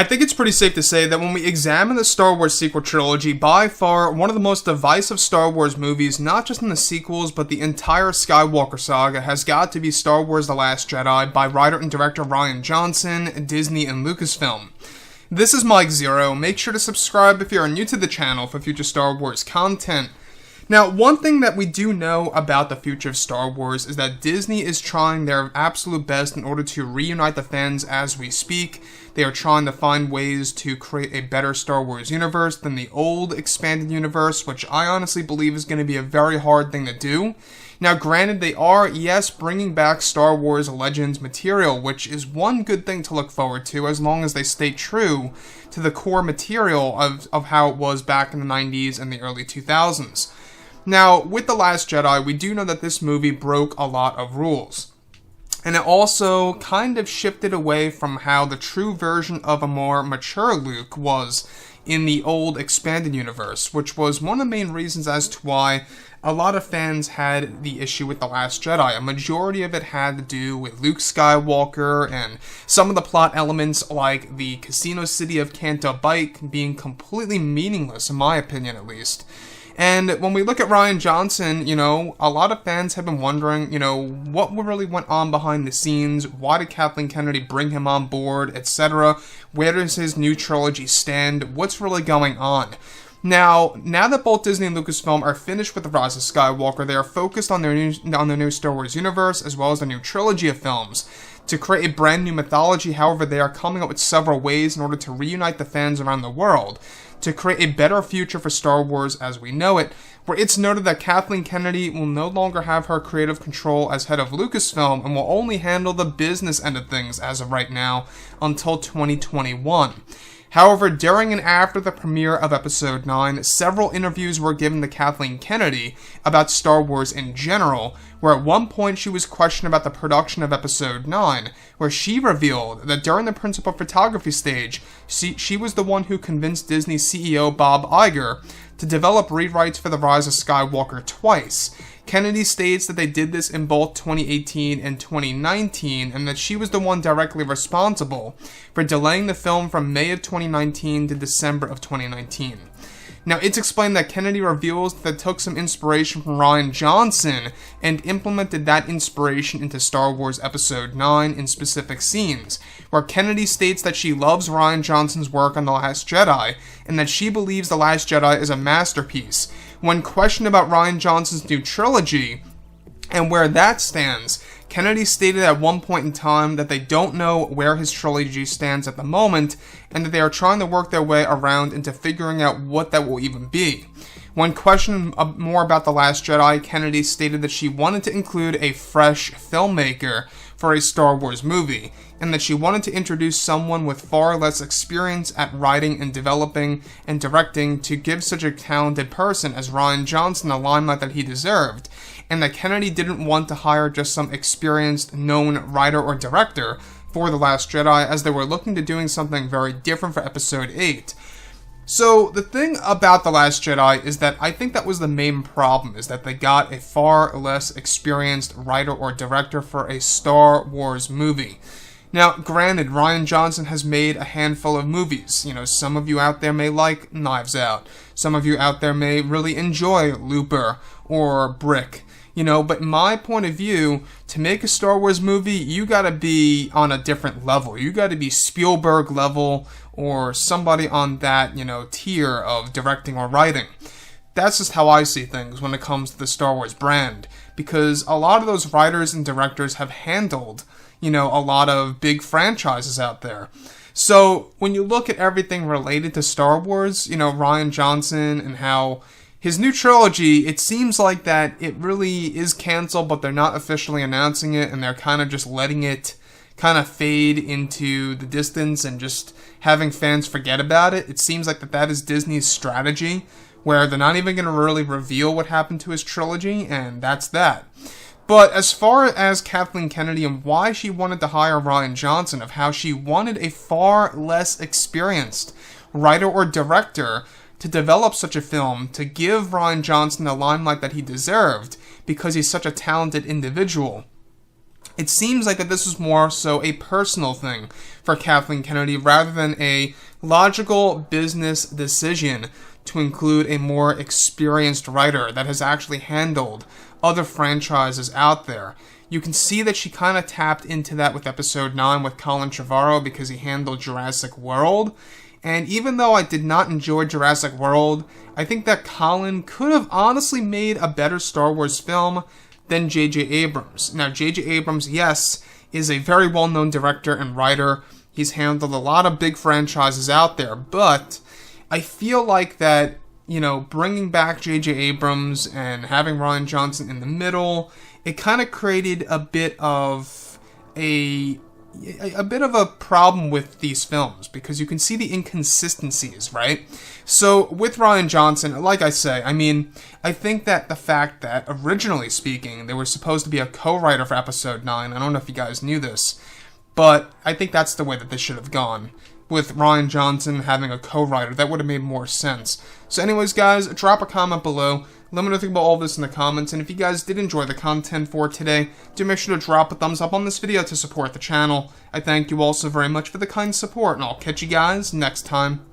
I think it's pretty safe to say that when we examine the Star Wars sequel trilogy, by far one of the most divisive Star Wars movies, not just in the sequels, but the entire Skywalker saga, has got to be Star Wars The Last Jedi by writer and director Rian Johnson, Disney, and Lucasfilm. This is Mike Zero. Make sure to subscribe if you are new to the channel for future Star Wars content. Now, one thing that we do know about the future of Star Wars is that Disney is trying their absolute best in order to reunite the fans as we speak. They are trying to find ways to create a better Star Wars universe than the old expanded universe, which I honestly believe is going to be a very hard thing to do. Now, granted, they are, yes, bringing back Star Wars Legends material, which is one good thing to look forward to, as long as they stay true to the core material of how it was back in the 90s and the early 2000s. Now, with The Last Jedi, we do know that this movie broke a lot of rules. And it also kind of shifted away from how the true version of a more mature Luke was in the old expanded universe, which was one of the main reasons as to why a lot of fans had the issue with The Last Jedi. A majority of it had to do with Luke Skywalker and some of the plot elements like the casino city of Canto Bight being completely meaningless, in my opinion at least. And when we look at Rian Johnson, a lot of fans have been wondering, what really went on behind the scenes? Why did Kathleen Kennedy bring him on board, etc.? Where does his new trilogy stand? What's really going on? Now that both Disney and Lucasfilm are finished with The Rise of Skywalker, they are focused on their new Star Wars universe, as well as their new trilogy of films, to create a brand new mythology. However, they are coming up with several ways in order to reunite the fans around the world, to create a better future for Star Wars as we know it, where it's noted that Kathleen Kennedy will no longer have her creative control as head of Lucasfilm and will only handle the business end of things as of right now until 2021. However, during and after the premiere of Episode 9, several interviews were given to Kathleen Kennedy about Star Wars in general, where at one point she was questioned about the production of Episode 9, where she revealed that during the principal photography stage, she was the one who convinced Disney CEO Bob Iger to develop rewrites for The Rise of Skywalker twice. Kennedy states that they did this in both 2018 and 2019, and that she was the one directly responsible for delaying the film from May of 2019 to December of 2019. Now, it's explained that Kennedy reveals that they took some inspiration from Rian Johnson and implemented that inspiration into Star Wars Episode 9 in specific scenes, where Kennedy states that she loves Rian Johnson's work on The Last Jedi, and that she believes The Last Jedi is a masterpiece. When questioned about Rian Johnson's new trilogy and where that stands, Kennedy stated at one point in time that they don't know where his trilogy stands at the moment, and that they are trying to work their way around into figuring out what that will even be. When questioned more about The Last Jedi, Kennedy stated that she wanted to include a fresh filmmaker for a Star Wars movie, and that she wanted to introduce someone with far less experience at writing and developing and directing to give such a talented person as Rian Johnson the limelight that he deserved, and that Kennedy didn't want to hire just some experienced, known writer or director for The Last Jedi, as they were looking to doing something very different for Episode 8. So, the thing about The Last Jedi is that I think that was the main problem, is that they got a far less experienced writer or director for a Star Wars movie. Now, granted, Rian Johnson has made a handful of movies. Some of you out there may like Knives Out. Some of you out there may really enjoy Looper or Brick. But in my point of view, to make a Star Wars movie, you gotta be on a different level. You gotta be Spielberg level or somebody on that, tier of directing or writing. That's just how I see things when it comes to the Star Wars brand, because a lot of those writers and directors have handled, a lot of big franchises out there. So when you look at everything related to Star Wars, Rian Johnson and how his new trilogy, it seems like that it really is canceled, but they're not officially announcing it, and they're kind of just letting it kind of fade into the distance and just having fans forget about it. It seems like that is Disney's strategy, where they're not even going to really reveal what happened to his trilogy, and that's that. But as far as Kathleen Kennedy and why she wanted to hire Rian Johnson, of how she wanted a far less experienced writer or director to develop such a film, to give Rian Johnson the limelight that he deserved, because he's such a talented individual. it seems like that this was more so a personal thing for Kathleen Kennedy rather than a logical business decision to include a more experienced writer that has actually handled other franchises out there. You can see that she kind of tapped into that with episode 9 with Colin Trevorrow because he handled Jurassic World. And even though I did not enjoy Jurassic World, I think that Colin could have honestly made a better Star Wars film than J.J. Abrams. Now, J.J. Abrams, yes, is a very well-known director and writer. He's handled a lot of big franchises out there, but I feel like that, you know, bringing back J.J. Abrams and having Rian Johnson in the middle, it kind of created a bit of a problem with these films because you can see the inconsistencies, right? So with Rian Johnson, like I say, I mean, I think that the fact that originally speaking, they were supposed to be a co-writer for episode 9, I don't know if you guys knew this, but I think that's the way that this should have gone. With Rian Johnson having a co-writer, that would have made more sense. So anyways, guys, drop a comment below. Let me know what you think about all of this in the comments, and if you guys did enjoy the content for today, do make sure to drop a thumbs up on this video to support the channel. I thank you all so very much for the kind support, and I'll catch you guys next time.